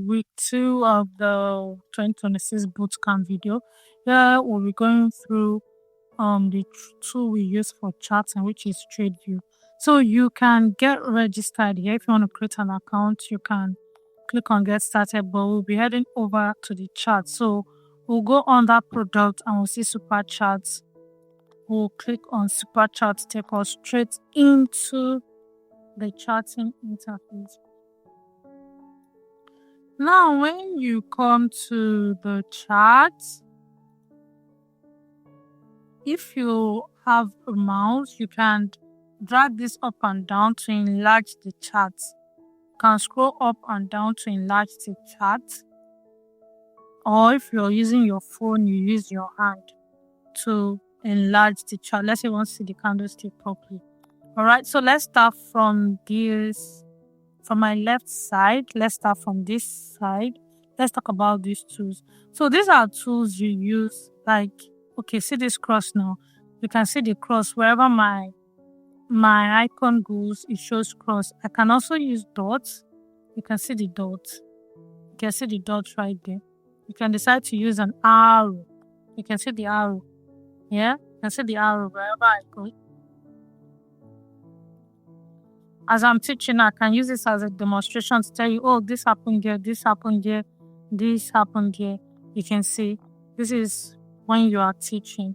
week 2 of the 2026 bootcamp video. Here we'll be going through the tool we use for charting, which is TradingView. So you can get registered here. If you want to create an account, you can click on get started, but we'll be heading over to the chart. So we'll go under product and we'll see super charts. We'll click on super charts, take us straight into the charting interface. Now, when you come to the charts, if you have a mouse, you can drag this up and down to enlarge the chart. You can scroll up and down to enlarge the chart. Or if you're using your phone, you use your hand to enlarge the chart. Let's say you want to see the candlestick properly. Alright, so let's start from this. From my left side, let's start from this side. Let's talk about these tools. So these are tools you use, like, okay, see this cross now. You can see the cross wherever my icon goes, it shows cross. I can also use dots. You can see the dots. You can see the dots right there. You can decide to use an arrow. You can see the arrow. Yeah, you can see the arrow wherever I go. As I'm teaching, I can use this as a demonstration to tell you, oh, this happened here, this happened here, this happened here. You can see this is when you are teaching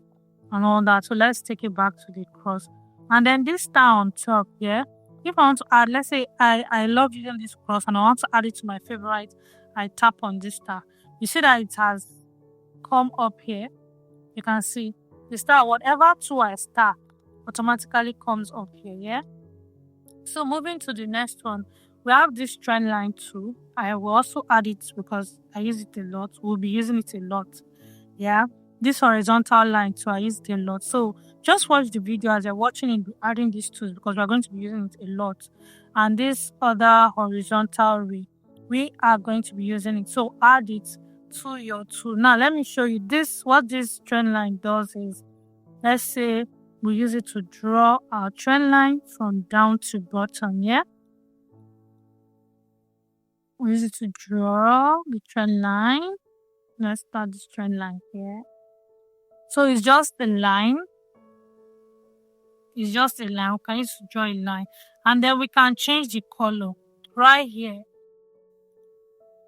and all that. So let's take it back to the cross. And then this star on top here, if I want to add, let's say I love using this cross and I want to add it to my favorite, I tap on this star. You see that it has come up here. You can see the star, whatever tool I star, automatically comes up here, yeah? So moving to the next one, we have this trend line tool. I will also add it because I use it a lot. We'll be using it a lot. Yeah. This horizontal line too, I use it a lot. So just watch the video as you're watching it, adding these tools because we're going to be using it a lot. And this other horizontal ray, we are going to be using it. So add it to your tool. Now let me show you this. What this trend line does is, let's say we use it to draw our trend line from down to bottom, yeah? We use it to draw the trend line. Let's start this trend line here. So it's just a line. It's just a line. We can use to draw a line. And then we can change the color right here.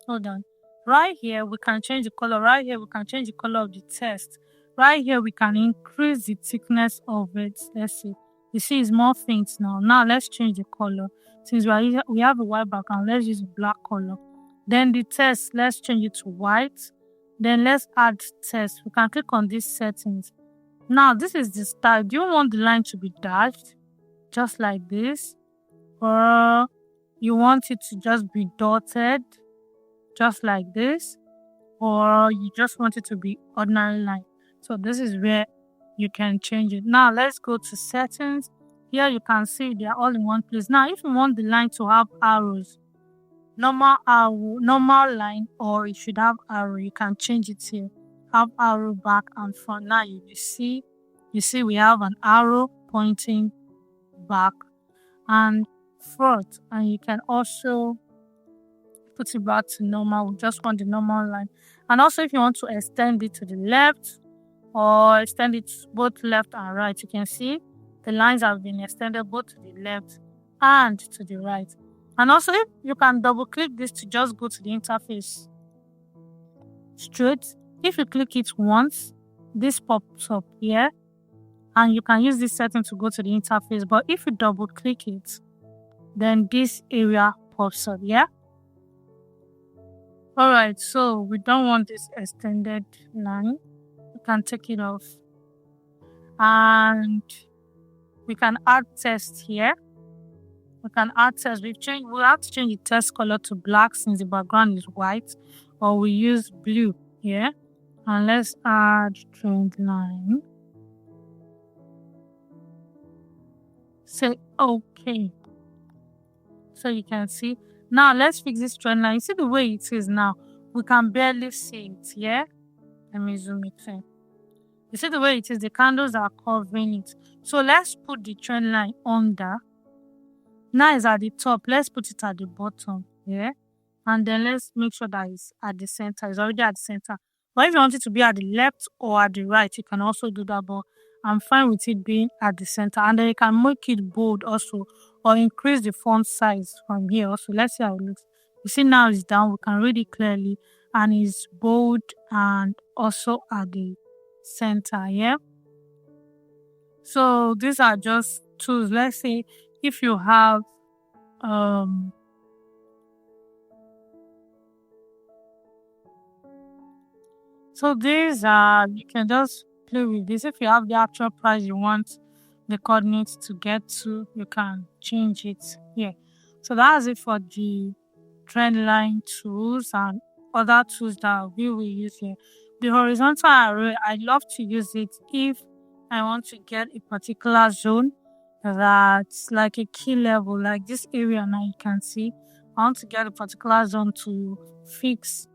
Hold on. Right here, we can change the color. Right here, we can change the color of the text. Right here, we can increase the thickness of it. Let's see. You see, it's more faint now. Now, let's change the color. Since we have a white background, let's use black color. Then the text, let's change it to white. Then let's add text. We can click on these settings. Now, this is the style. Do you want the line to be dashed? Just like this. Or you want it to just be dotted? Just like this. Or you just want it to be ordinary line. So this is where you can change it. Now let's go to settings. Here you can see they are all in one place. Now if you want the line to have arrows, normal arrow, normal line, or it should have arrow, you can change it here. Have arrow back and front. Now you see we have an arrow pointing back and front, and you can also put it back to normal. We just want the normal line. And also if you want to extend it to the left or extend it both left and right, you can see the lines have been extended both to the left and to the right. And also if you can double click this to just go to the interface straight. If you click it once, this pops up here and you can use this setting to go to the interface. But if you double click it, then this area pops up, yeah? Alright, so we don't want this extended line. We can take it off. And we can add text here. We can add text. We'll have to change the text color to black since the background is white. Or we use blue here. And let's add trend line. Say okay. So you can see. Now let's fix this trend line. You see the way it is now? We can barely see it, yeah? Let me zoom it in. You see the way it is? The candles are covering it. So let's put the trend line under. Now it's at the top. Let's put it at the bottom, yeah? and then let's make sure that it's at the center. It's already at the center. But if you want it to be at the left or at the right, you can also do that. But I'm fine with it being at the center. And then you can make it bold also, or increase the font size from here also. Let's see how it looks. You see now it's down. We can read it clearly, and it's bold and also at the center. Yeah. So these are just tools. Let's say if you have so these are, you can just play with this. If you have the actual price you want the coordinates to get to, you can change it here. So that's it for the trend line tools and other tools that we will use here. The horizontal array, I love to use it if I want to get a particular zone that's like a key level, like this area now you can see. I want to get a particular zone to fix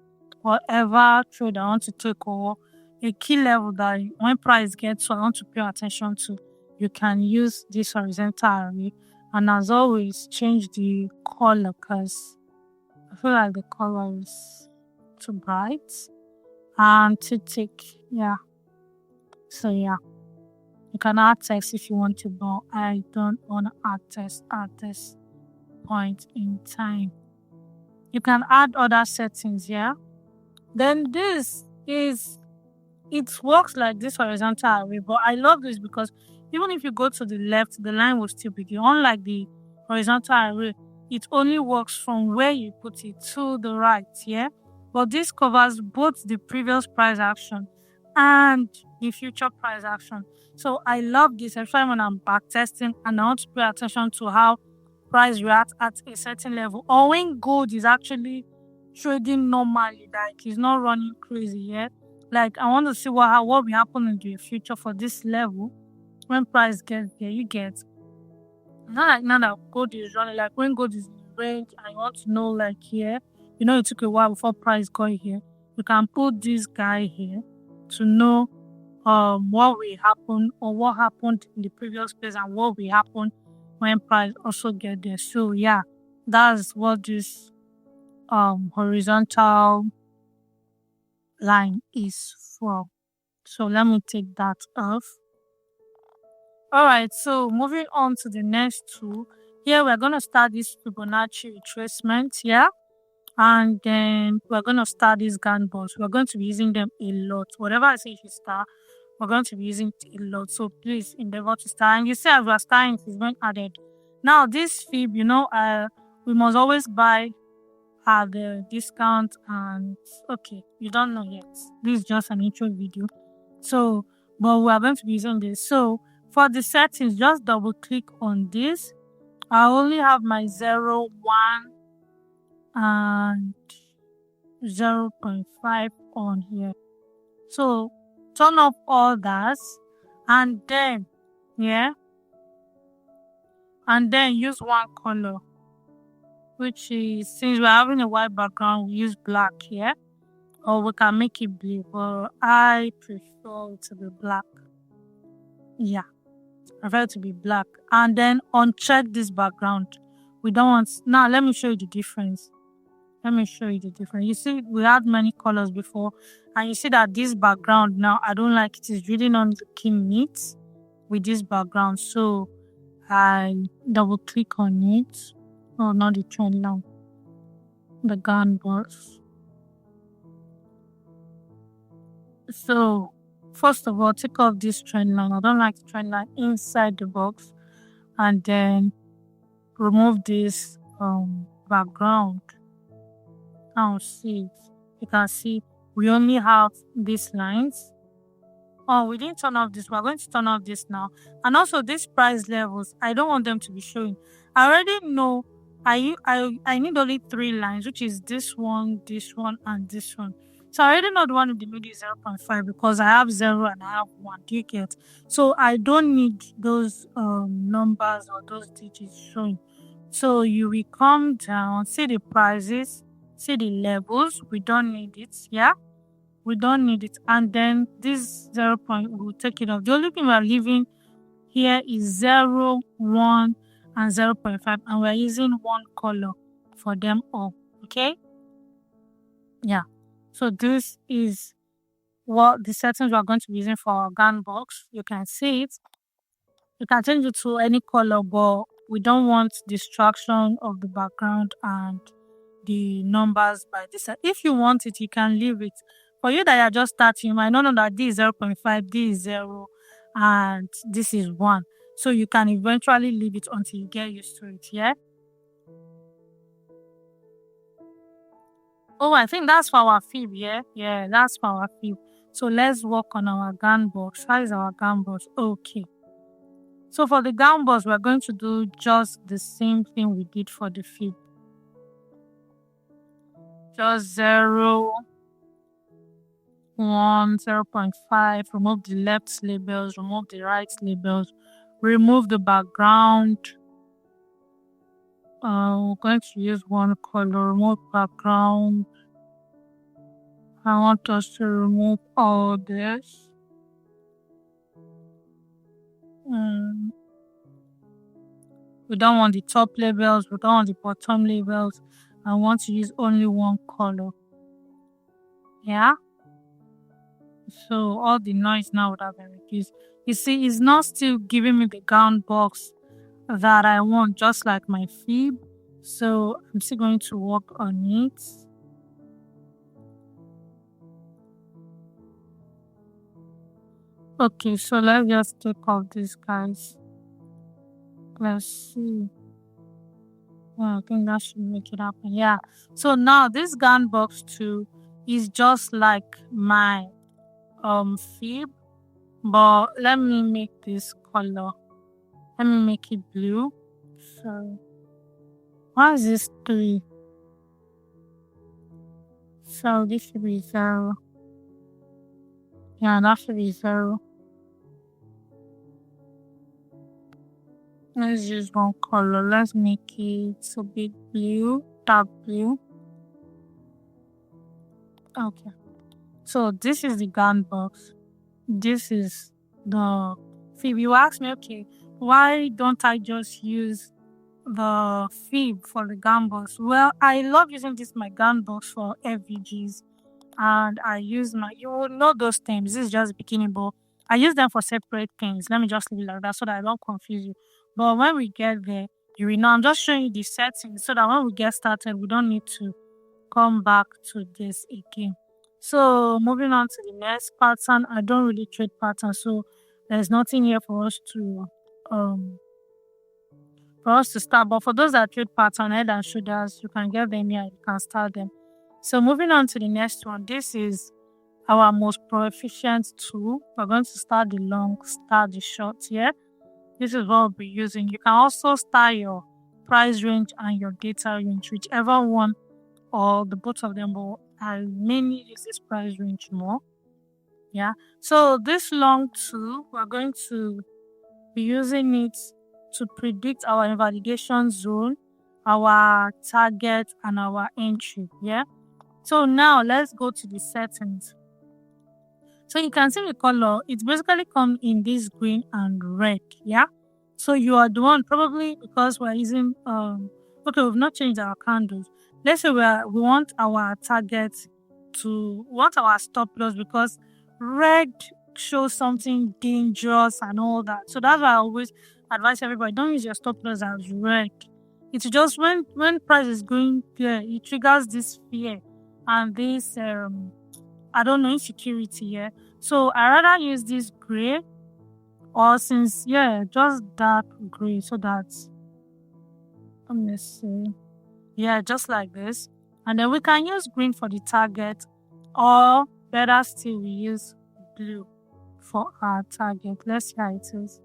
whatever trade I want to take, or a key level that when price gets to I want to pay attention to. You can use this horizontal array, and as always change the color because I feel like the color is too bright and too thick. Yeah. So yeah, you can add text if you want to, but I don't want to add text at this point in time. You can add other settings here. Then this is, it works like this horizontal array, but I love this because even if you go to the left, the line will still be there. Unlike the horizontal array, it only works from where you put it to the right, yeah? But this covers both the previous price action and the future price action. So I love this, especially when I'm back testing and I want to pay attention to how price reacts at a certain level, or when gold is actually trading normally, like it's not running crazy yet. Like I want to see what will happen in the future for this level when price gets there. You get, not like now that gold is running, like when gold is in the range and you want to know, like here, you know, it took a while before price got here. You can put this guy here to know what will happen, or what happened in the previous place and what will happen when price also get there. So yeah, that's what this horizontal line is for. So let me take that off. All right, so moving on to the next tool. Here we're going to start this Fibonacci retracement here, and then we're going to start these Gantt bars. We're going to be using them a lot. Whatever I say you should start, we're going to be using it a lot. So please endeavor to start. And you see, as we're starting, it's been added. Now this fib, you know, we must always buy at the discount. And okay, you don't know yet. This is just an intro video. So, but we are going to be using this. So for the settings, just double click on this. I only have my 0, 1 and 0.5 on here. So turn off all that, and then and then use one color, which is, since we're having a white background, we use black here, or we can make it blue, but I prefer it to be black. Yeah, I prefer it to be black. And then uncheck this background. We don't want, now let me show you the difference. You see, we had many colors before, and you see that this background now, I don't like it. It's really not looking neat with this background. So I double click on it. Oh, not the trend line, the Gantt bars. So first of all, take off this trend line. I don't like the trend line inside the box, and then remove this background. Now see, you can see we only have these lines. Oh, we didn't turn off this. We're going to turn off this now. And also these price levels, I don't want them to be showing. I already know I need only 3 lines, which is this one, and this one. So I already know the one in the middle is 0.5 because I have 0 and I have 1. Do you get? So I don't need those numbers or those digits showing. So you will come down, see the prices, see the levels. We don't need it. Yeah, we don't need it. And then this 0. We'll take it off. The only thing we're leaving here is 0, 1 and 0.5, and we're using one color for them all. Okay, Yeah. So this is what the settings we are going to be using for our gun box. You can see it. You can change it to any color, but we don't want distraction of the background and the numbers by this side. If you want it, you can leave it. For you that are just starting, you might not know that this is 0.5, this is 0, and this is 1. So you can eventually leave it until you get used to it, yeah? Oh, I think that's for our fib, yeah? Yeah, that's for our fib. So let's work on our gun box. How is our gun box? Okay. So for the gun box, we're going to do just the same thing we did for the fib. Just 0, 1, 0.5, remove the left labels, remove the right labels, remove the background. We're going to use one color, remove background. I want us to remove all this. We don't want the top labels, we don't want the bottom labels. I want to use only one color. Yeah? So all the noise now would have been reduced. You see, it's not still giving me the gun box that I want, just like my fib. So I'm still going to work on it. Okay, so let's just take off these guys. Let's see. Well, I think that should make it happen. Yeah. So now this gun box 2 is just like my fib, but let me make this color. Let me make it blue. So why is this 3? So this should be 0. Yeah, that should be 0. Let's use one color. Let's make it a bit blue, dark blue. Okay. So this is the gun box. This is the fib. You ask me, okay, why don't I just use the fib for the gun box? Well, I love using this my gun box for FVGs, and I use my, you will know those terms. This is just bikini, but I use them for separate things. Let me just leave it like that so that I don't confuse you. But when we get there, you will know. I'm just showing you the settings so that when we get started, we don't need to come back to this again. So moving on to the next pattern. I don't really trade patterns, so there's nothing here for us to start. But for those that trade pattern, head and shoulders, you can get them here, you can start them. So moving on to the next one, this is our most proficient tool. We're going to start the long, start the short here. This is what we'll be using. You can also start your price range and your data range, whichever one or the both of them, but I mainly use this price range more. Yeah. So this long tool, we're going to be using it to predict our invalidation zone, our target, and our entry. Yeah. So now let's go to the settings. So you can see the color, it basically comes in this green and red. Yeah. So you are the one, probably because we're using okay, we've not changed our candles. Let's say we want our target to want our stop loss, because red shows something dangerous and all that. So that's why I always advise everybody, don't use your stop loss as red. It's just when price is going there, it triggers this fear and this I don't know, insecurity. Yeah. So I rather use this gray, or since just dark gray, so that let me see. Yeah, just like this. And then we can use green for the target, or better still, we use blue for our target. Let's see how it is.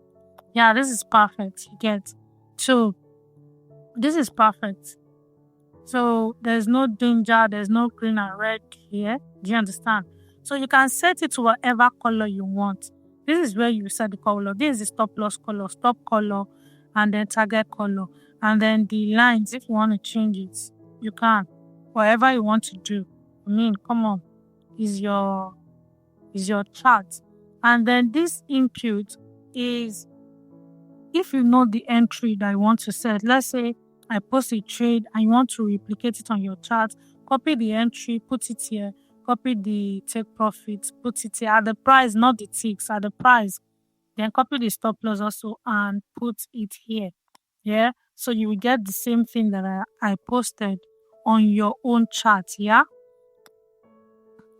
Yeah, this is perfect. You get. So this is perfect. So there's no danger, there's no green and red here. Do you understand? So you can set it to whatever color you want. This is where you set the color. This is the stop loss color, stop color, and then target color. And then the lines, if you want to change it, you can. Whatever you want to do. I mean, come on. Is your chart. And then this input is if you know the entry that you want to set. Let's say I post a trade and you want to replicate it on your chart copy the entry, put it here, copy the take profit, put it here at the price, not the ticks, at the price. Then copy the stop loss also and put it here. Yeah, so you will get the same thing that I posted on your own chart. Yeah,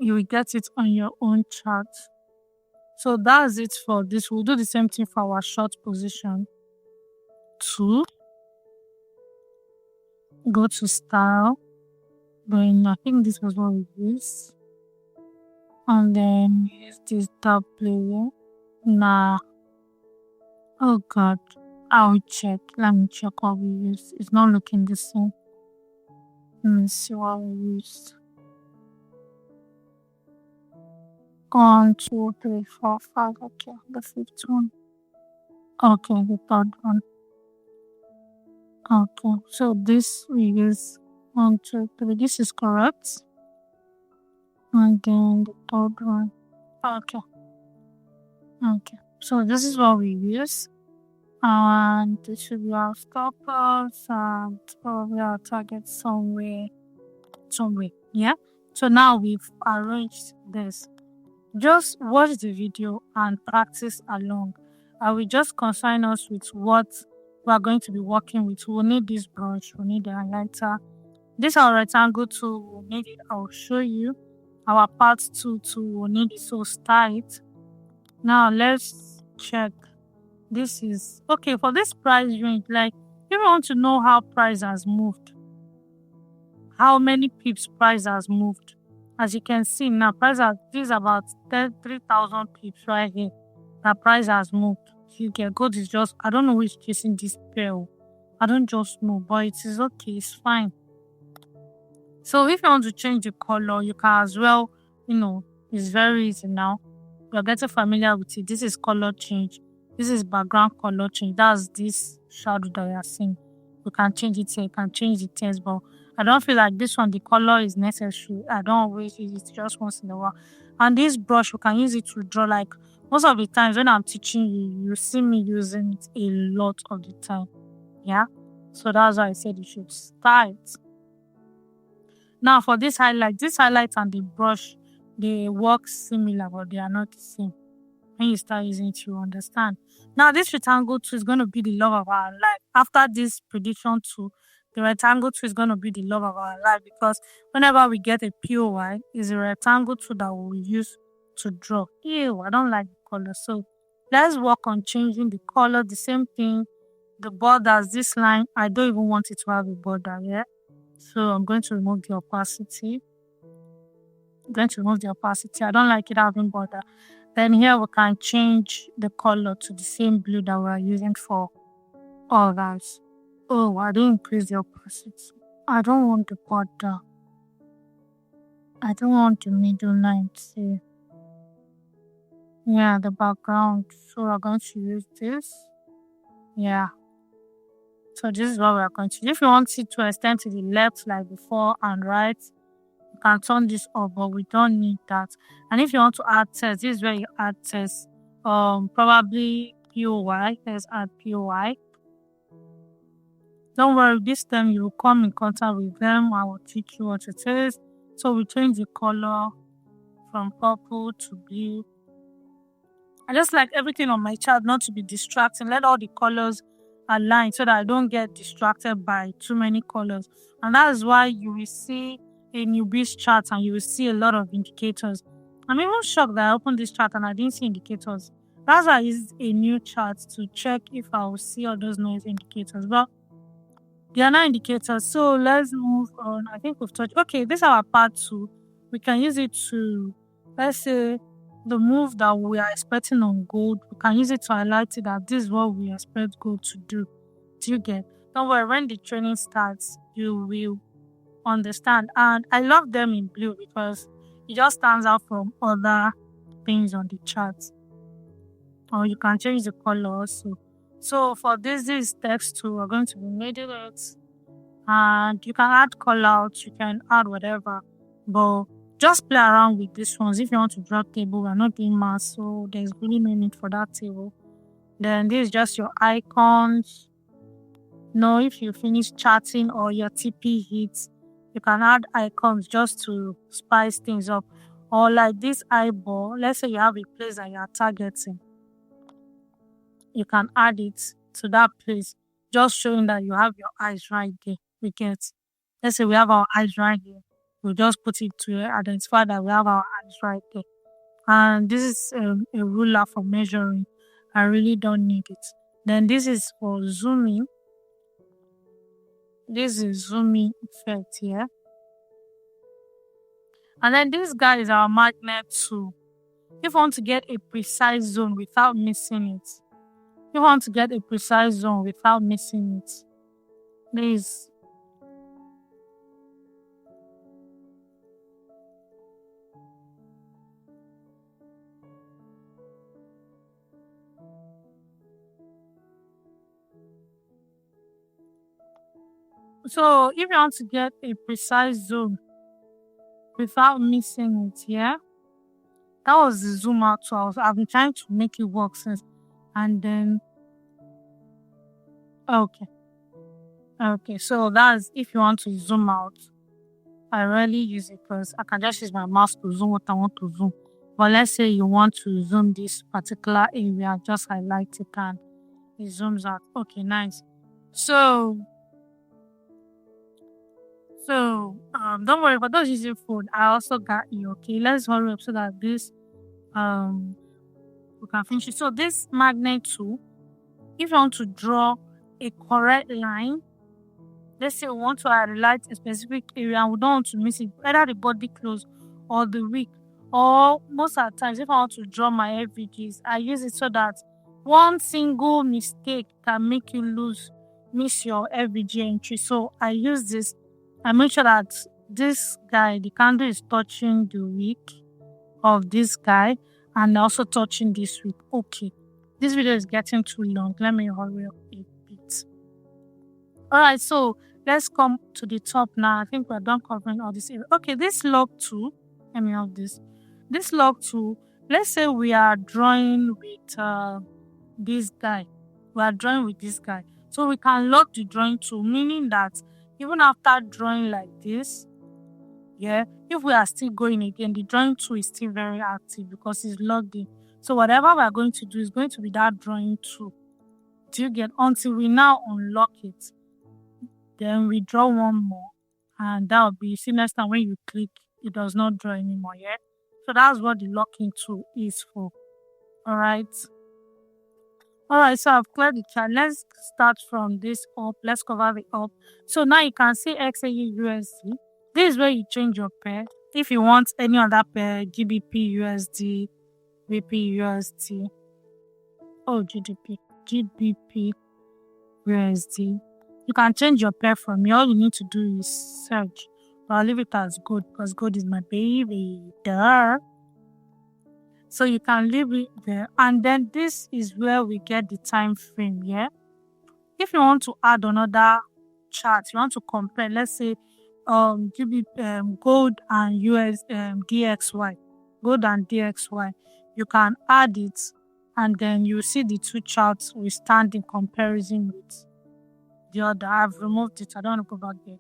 you will get it on your own chart. So that's it for this. We'll do the same thing for our short position. 2, go to style, I think this was what we used, and then use this tab player. Nah, oh god, I'll check. Let me check what we used. It's not looking the same. Let me see what we used. 1, 2, 3, 4, 5. Okay, the 5th one. Okay, the 3rd one. Okay, so this we use 1, 2, 3. This is correct. And then the 3rd one. Okay. Okay, so this is what we use. And this should be our stop loss and probably our target somewhere. Yeah. So now we've arranged this. Just watch the video and practice along. I will just consign us with what we are going to be working with. We'll need this brush, we'll need the highlighter. This our rectangle tool, we'll need it. I'll show you. Our part 2 tool, we'll need it. So start. Now let's check. This is okay for this price range. Like, if you want to know how price has moved, how many pips price has moved, as you can see now, this is about 3,000 pips right here. That price has moved. You get gold is just, I don't know who is chasing this pair. I don't just know, but it is okay. It's fine. So if you want to change the color, you can as well. It's very easy now. You're getting familiar with it. This is color change. This is background color change. That's this shadow that you are seeing. You can change it here. You can change the text, but I don't feel like this one, the color is necessary. I don't always use it, just once in a while. And this brush, you can use it to draw. Like, most of the times when I'm teaching you, you see me using it a lot of the time. Yeah? So that's why I said you should start. Now for this highlight and the brush, they work similar, but they are not the same. When you start using it, you understand. Now this rectangle tool is going to be the love of our life. After this prediction tool, the rectangle tool is going to be the love of our life, because whenever we get a POI, it's a rectangle tool that we will use to draw. Ew, I don't like the color. So let's work on changing the color. The same thing, the borders, this line, I don't even want it to have a border here. So I'm going to remove the opacity. I don't like it having border. Then here we can change the color to the same blue that we are using for all guys. Oh, I didn't increase the opacity. I don't want the border. I don't want the middle line too. Yeah, the background. So we're going to use this. Yeah. So this is what we are going to do. If you want it to extend to the left like before and right, you can turn this off, but we don't need that. And if you want to add text, this is where you add text. Probably POI. Let's add POI. Don't worry, this time you will come in contact with them. I will teach you what it is. So we change the color from purple to blue. I just like everything on my chart not to be distracting. Let all the colors align so that I don't get distracted by too many colors. And that is why you will see a newbie's chart and you will see a lot of indicators. I'm even shocked that I opened this chart and I didn't see indicators. That's why I used a new chart to check if I will see all those noise indicators. But they are not indicators. So let's move on. I think we've touched. Okay, this is our part 2. We can use it to, let's say, the move that we are expecting on gold. We can use it to highlight it that this is what we expect gold to do. Do you get? Don't worry, when the training starts, you will understand. And I love them in blue because it just stands out from other things on the chart. Or you can change the color also. So for this is text too. We're going to be middle it, and you can add callouts, you can add whatever, but just play around with these ones. If you want to draw table, we're not doing math, so there's really no need for that table. Then this is just your icons. If you finish chatting or your TP hits, You can add icons just to spice things up. Or like this eyeball, let's say you have a place that you are targeting. You can add it to that place, just showing that you have your eyes right there. We get. Let's say we have our eyes right here. We'll just put it to identify that we have our eyes right there. And this is a ruler for measuring. I really don't need it. Then this is for zooming. This is zooming effect here. And then this guy is our magnet tool. If you want to get a precise zone without missing it, please. So if you want to get a precise zone without missing it, yeah, that was the zoom out tool. I've been trying to make it work since, and then okay. So that's if you want to zoom out. I rarely use it because I can just use my mouse to zoom what I want to zoom. But let's say you want to zoom this particular area, just highlight it and it zooms out. Okay, nice. So don't worry about those using phone. I also got you. Okay, let's hurry up so that this we can finish it. So this magnet tool, if you want to draw a correct line, let's say we want to highlight a specific area and we don't want to miss it, either the body close or the wick, or most of the times if I want to draw my FVGs, I use it so that one single mistake can make you miss your FVG entry. So I use this. I make sure that this guy, the candle is touching the wick of this guy and also touching this wick. Okay, this video is getting too long. Let me hurry up a bit. Alright, so let's come to the top now. I think we're done covering all this area. Okay, this log tool, let me have this. This log tool, let's say we are drawing with this guy. So we can lock the drawing tool, meaning that even after drawing like this, yeah, if we are still going again, the drawing tool is still very active because it's logged in. So whatever we are going to do is going to be that drawing tool. Do you get? Until we now unlock it. Then we draw one more, and that will be, see, next time when you click, it does not draw anymore, yeah? So that's what the locking tool is for. Alright, so I've cleared the chart. Let's start from this up. Let's cover the up. So now you can see XAU USD. This is where you change your pair. If you want any other pair, GBP USD, VP USD, GBP USD. You can change your pair from me. All you need to do is search. But I'll leave it as gold because gold is my baby. Duh. So you can leave it there. And then this is where we get the time frame, yeah? If you want to add another chart, you want to compare, let's say gold and DXY. Gold and DXY. You can add it and then you see the two charts will stand in comparison with the other. I've removed it. I don't want to go back there.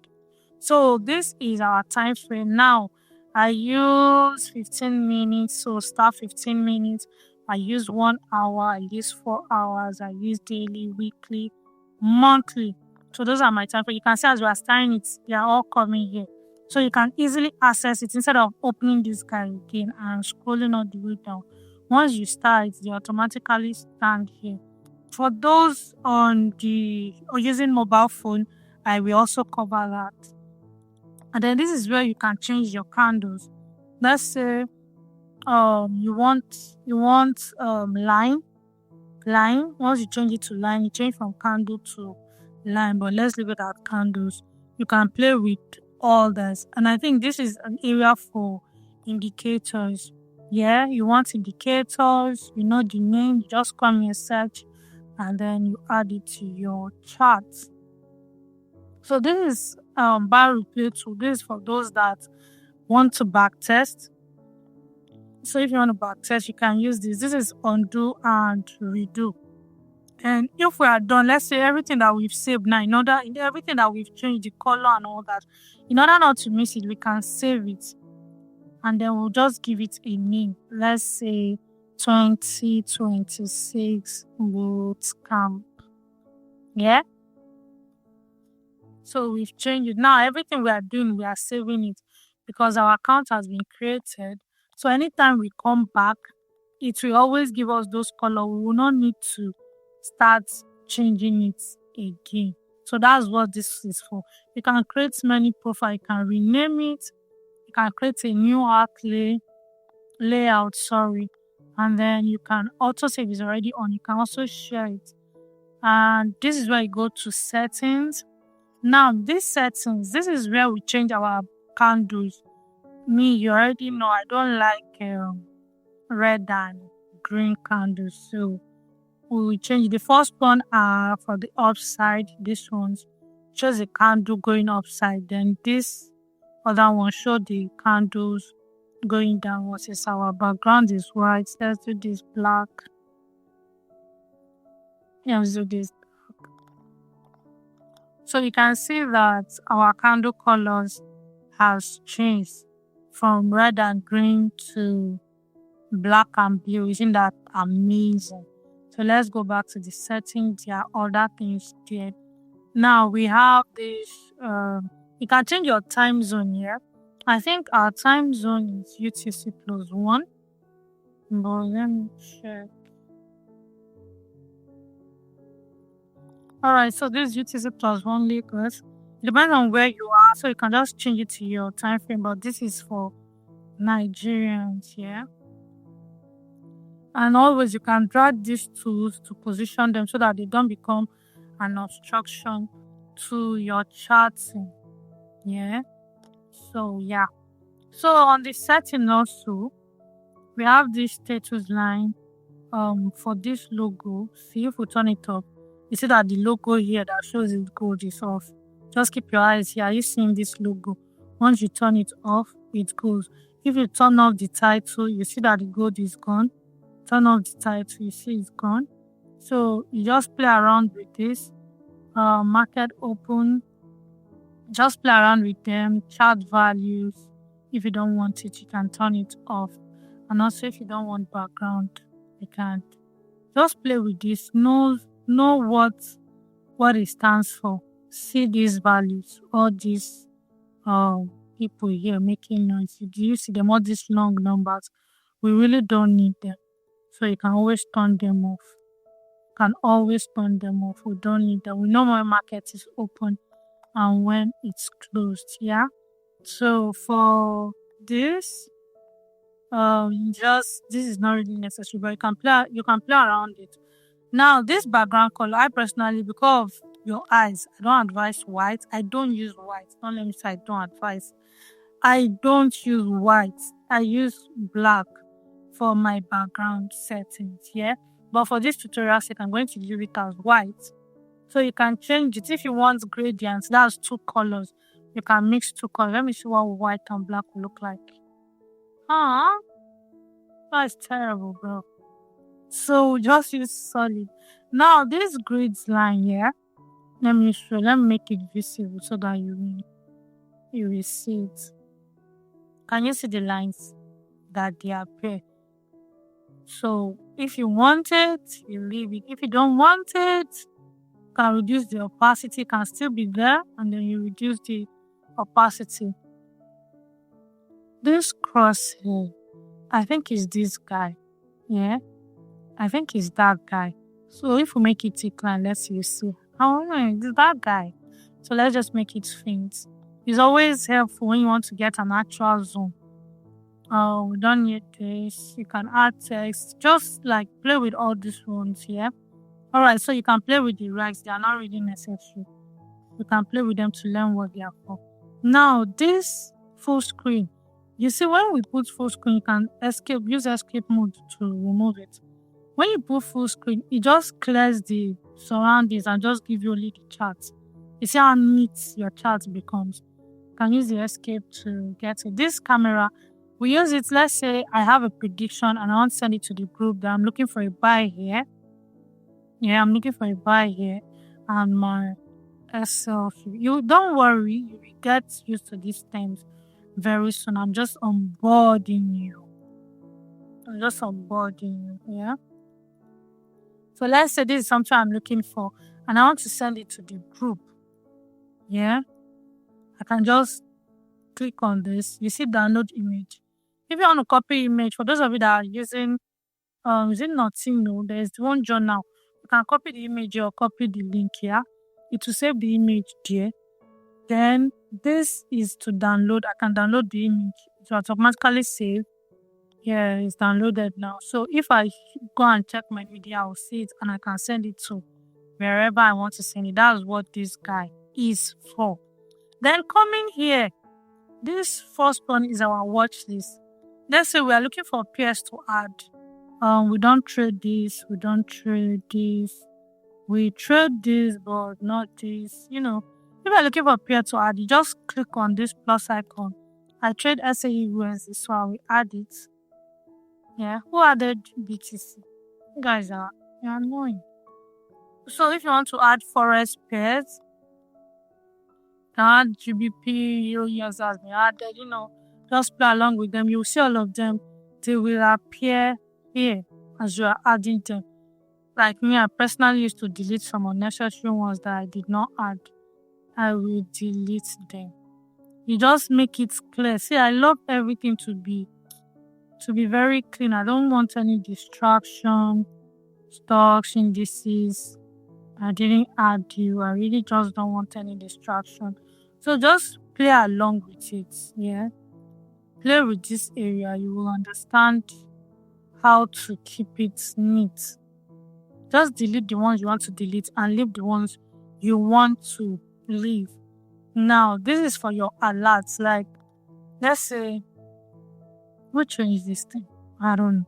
So this is our time frame. Now I use 15 minutes. So start 15 minutes. I use 1 hour. I use 4 hours. I use daily, weekly, monthly. So those are my time frame. You can see as we are starting it, they are all coming here. So you can easily access it instead of opening this guy again and scrolling all the way down. Once you start, they automatically stand here. For those on using mobile phone, I will also cover that. And then this is where you can change your candles. Let's say you want line. Once you change it to line, you change from candle to line, but let's leave it at candles. You can play with all this, and I think this is an area for indicators. Yeah, you want indicators, you know the name, you just come here, search, and then you add it to your chart. So this is bar replay tool. This is for those that want to back test. So if you want to back test, you can use this. This is undo and redo. And if we are done, let's say everything that we've saved now, everything that we've changed, the color and all that, in order not to miss it, we can save it. And then we'll just give it a name. Let's say 2026 boot camp. Yeah? So we've changed it. Now everything we are doing, we are saving it because our account has been created. So anytime we come back, it will always give us those colors. We will not need to start changing it again. So that's what this is for. You can create many profiles. You can rename it. You can create a new layout, and then you can autosave is already on. You can also share it. And this is where you go to settings. Now, these settings, this is where we change our candles. You already know I don't like red and green candles, so we will change. The first one for the upside. This one's shows a candle going upside. Then this other one show the candles going downwards. Since our background is white, let's do this black. Yeah, let's do this. So you can see that our candle colors has changed from red and green to black and blue. Isn't that amazing? So let's go back to the settings. There are other things there. Now we have this. You can change your time zone here. I think our time zone is UTC +1. But let me check. Alright, so this is UTC +1 Lagos. It depends on where you are, so you can just change it to your time frame. But this is for Nigerians here. And always you can drag these tools to position them so that they don't become an obstruction to your charting. Yeah. So yeah. So on the setting also, we have this status line for this logo. See, if we turn it up, you see that the logo here that shows it gold is off. Just keep your eyes here. Are you seeing this logo? Once you turn it off, it goes. If you turn off the title, you see that the gold is gone. Turn off the title, you see it's gone. So you just play around with this. Market open. Just play around with them. Chart values. If you don't want it, you can turn it off. And also if you don't want background, you can just play with this. Know what it stands for. See these values. All these people here making noise. Do you see them? All these long numbers. We really don't need them. So you can always turn them off. We don't need them. We know when market is open and when it's closed. Yeah. So for this, this is not really necessary, but you can play around it. Now this background color, I personally, because of your eyes, I don't advise white. I don't use white. Don't let me say I don't advise. I don't use white. I use black for my background settings. Yeah. But for this tutorial set, I'm going to leave it as white. So you can change it if you want gradients. That's 2 colors. You can mix 2 colors. Let me see what white and black will look like. That's terrible, bro. So just use solid. Now this grids line here, let me make it visible so that you will see it. Can you see the lines that they appear? So if you want it, you leave it. If you don't want it, you can reduce the opacity. It can still be there, and then you reduce the opacity. This cross here, I think is this guy. Yeah, I think it's that guy. So if we make it thick line, let's see. It's that guy. So let's just make it faint. It's always helpful when you want to get an actual zoom. We don't need this. You can add text. Just like play with all these ones here. Alright, so you can play with the rags. They are not really necessary. You can play with them to learn what they are for. Now this full screen. You see, when we put full screen, you can use escape mode to remove it. When you put full screen, it just clears the surroundings and just gives you only the chart. You see how neat your chart becomes. You can use the escape to get it. This camera, we use it. Let's say I have a prediction and I want to send it to the group that I'm looking for a buy here. Yeah, I'm looking for a buy here, and my SL. You don't worry, you will get used to these things very soon. I'm just onboarding you. Yeah. So let's say this is something I'm looking for, and I want to send it to the group. Yeah. I can just click on this. You see download image. If you want to copy image, for those of you that are using is it Notino? There's one journal. You can copy the image or copy the link here. It will save the image there. Then this is to download. I can download the image. It will automatically save. Yeah, it's downloaded now. So if I go and check my media, I'll see it and I can send it to wherever I want to send it. That's what this guy is for. Then coming here, this first one is our watch list. Let's say we are looking for pairs to add. We don't trade this, we don't trade this. We trade this, but not this. You know, if you're looking for a pair to add, you just click on this plus icon. I trade SAE USD, so I will add it. Yeah, who added BTC? You guys are annoying. So if you want to add Forex pairs, add GBP, Euro US has been added, you know, just play along with them. You'll see all of them. They will appear here as you are adding them. Like me, I personally used to delete some unnecessary ones that I did not add. I will delete them. You just make it clear. See, I love everything to be very clean. I don't want any distraction, stocks, indices. I didn't add you. I really just don't want any distraction. So just play along with it. Yeah. Play with this area. You will understand how to keep it neat. Just delete the ones you want to delete and leave the ones you want to leave. Now, this is for your alerts. Like, let's say, which one is this thing? I don't know.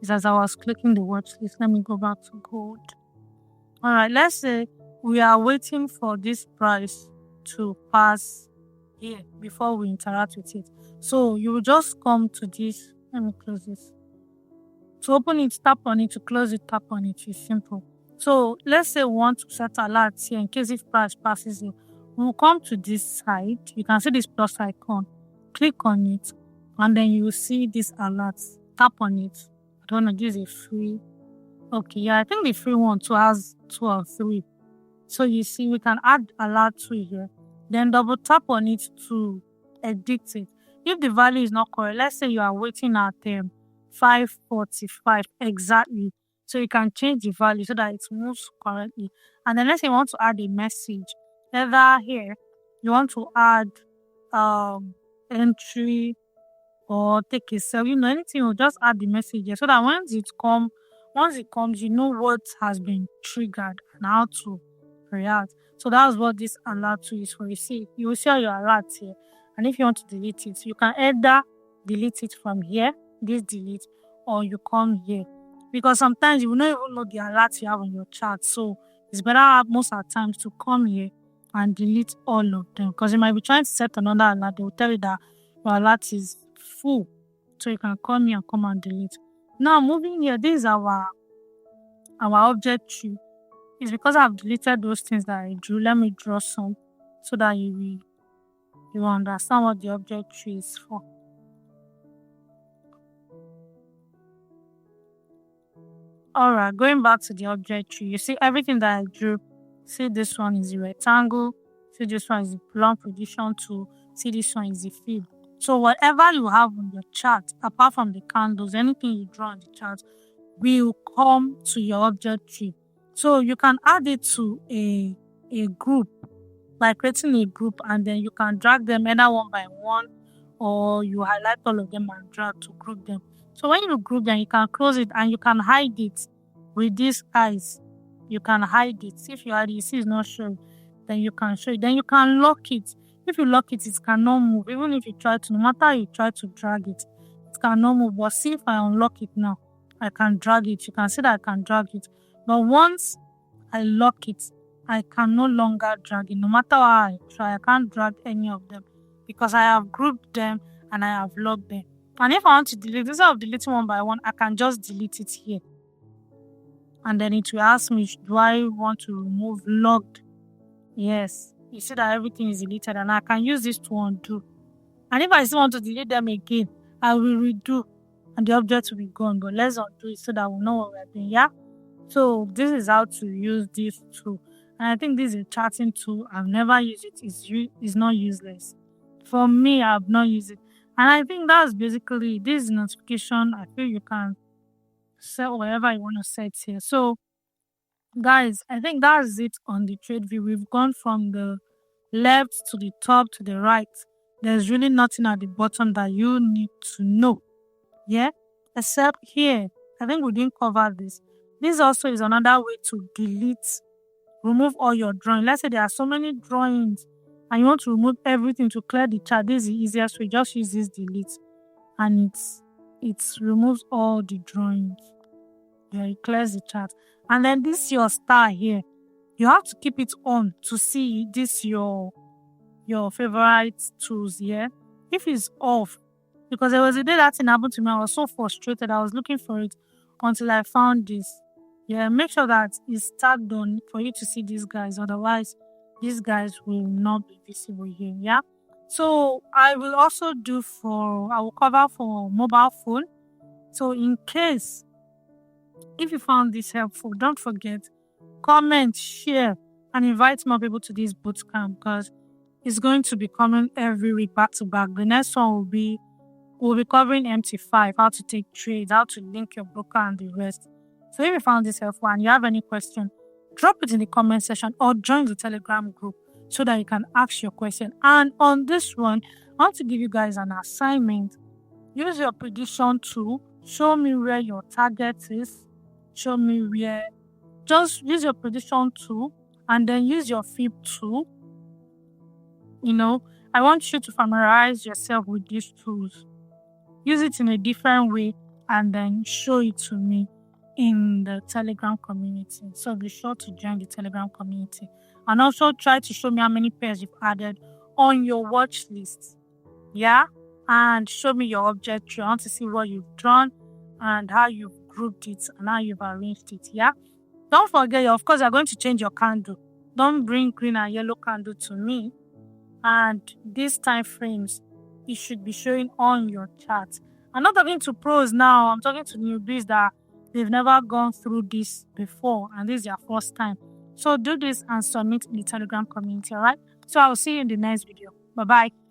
It's as I was clicking the watch list. Let me go back to gold. All right, let's say we are waiting for this price to pass here before we interact with it. So you will just come to this. Let me close this. To open it, tap on it. To close it, tap on it. It's simple. So let's say we want to set alerts here in case if price passes it. We'll come to this side. You can see this plus icon. Click on it, and then you will see this alerts. Tap on it. I don't know, this is a free. Okay, yeah, I think the free one too has 2 or 3. So you see, we can add alert to here. Then double tap on it to edit it. If the value is not correct, let's say you are waiting at 545 exactly. So you can change the value so that it moves correctly. And then let's say you want to add a message. Either here, you want to add entry or take a sell, you know, anything, you'll just add the message here so that once it comes, you know what has been triggered and how to react. So that's what this alert to is for. You will see all your alerts here. And if you want to delete it, you can either delete it from here, this delete, or you come here. Because sometimes you will not even know the alerts you have on your chart. So it's better most of the times to come here and delete all of them. Because you might be trying to set another alert. They will tell you that your alert is full. So you can come here and come and delete. Now moving here, this is our object tree. It's because I've deleted those things that I drew. Let me draw some so that you will understand what the object tree is for. Alright, going back to the object tree, you see everything that I drew. See, this one is a rectangle. See, this one is a long prediction tool. See, this one is a field. So whatever you have on your chart, apart from the candles, anything you draw on the chart will come to your object tree. So you can add it to a group, like creating a group, and then you can drag them either one by one, or you highlight all of them and drag to group them. So when you group them, you can close it and you can hide it with these eyes. You can hide it. If you hide it, you see it's not showing, then you can show it. Then you can lock it. If you lock it, it cannot move. Even if you try to, no matter how you try to drag it, it cannot move. But see, if I unlock it now, I can drag it. You can see that I can drag it. But once I lock it, I can no longer drag it. No matter how I try, I can't drag any of them because I have grouped them and I have locked them. And if I want to delete, instead of deleting one by one, I can just delete it here. and then it will ask me, do I want to remove logged? Yes, you see that everything is deleted, and I can use this to undo. And if I still want to delete them again, I will redo and the object will be gone. But let's undo it so that we know what we're doing. Yeah. So this is how to use this tool. And I think this is a charting tool. I've never used it. It's not useless. For me, I've not used it. And I think that's basically this notification. I feel you can set whatever you want to set here. So guys, I think that's it on the TradingView. We've gone from the left to the top to the right. There's really nothing at the bottom that you need to know. Yeah, except here, I think we didn't cover this. This also is another way to remove all your drawing. Let's say there are so many drawings and you want to remove everything to clear the chart. This is the easiest way. Just use this delete and it removes all the drawings. Yeah, it clears the chart. And then this your star here. You have to keep it on to see this your favorite tools here. If it's off, because there was a day that thing happened to me, I was so frustrated. I was looking for it until I found this. Yeah, make sure that it's tagged on for you to see these guys. Otherwise, these guys will not be visible here. Yeah. So I will also I will cover for mobile phone. So in case, if you found this helpful, don't forget, comment, share, and invite more people to this bootcamp, because it's going to be coming every week back to back. The next one we'll be covering MT5, how to take trades, how to link your broker, and the rest. So if you found this helpful and you have any question, drop it in the comment section or join the Telegram group so that you can ask your question. And on this one, I want to give you guys an assignment. Use your prediction tool. Show me where your target is. Show me where. Just use your prediction tool and then use your fib tool. I want you to familiarize yourself with these tools. Use it in a different way and then show it to me in the Telegram community. So be sure to join the Telegram community. And also try to show me how many pairs you've added on your watch list. Yeah? And show me your object tree. I want to see what you've drawn and how you've grouped it and how you've arranged it. Yeah? Don't forget, of course, you're going to change your candle. Don't bring green and yellow candle to me. And these time frames, it should be showing on your chart. I'm not talking to pros now. I'm talking to newbies that they've never gone through this before and this is their first time. So do this and submit in the Telegram community, all right? So I'll see you in the next video. Bye-bye.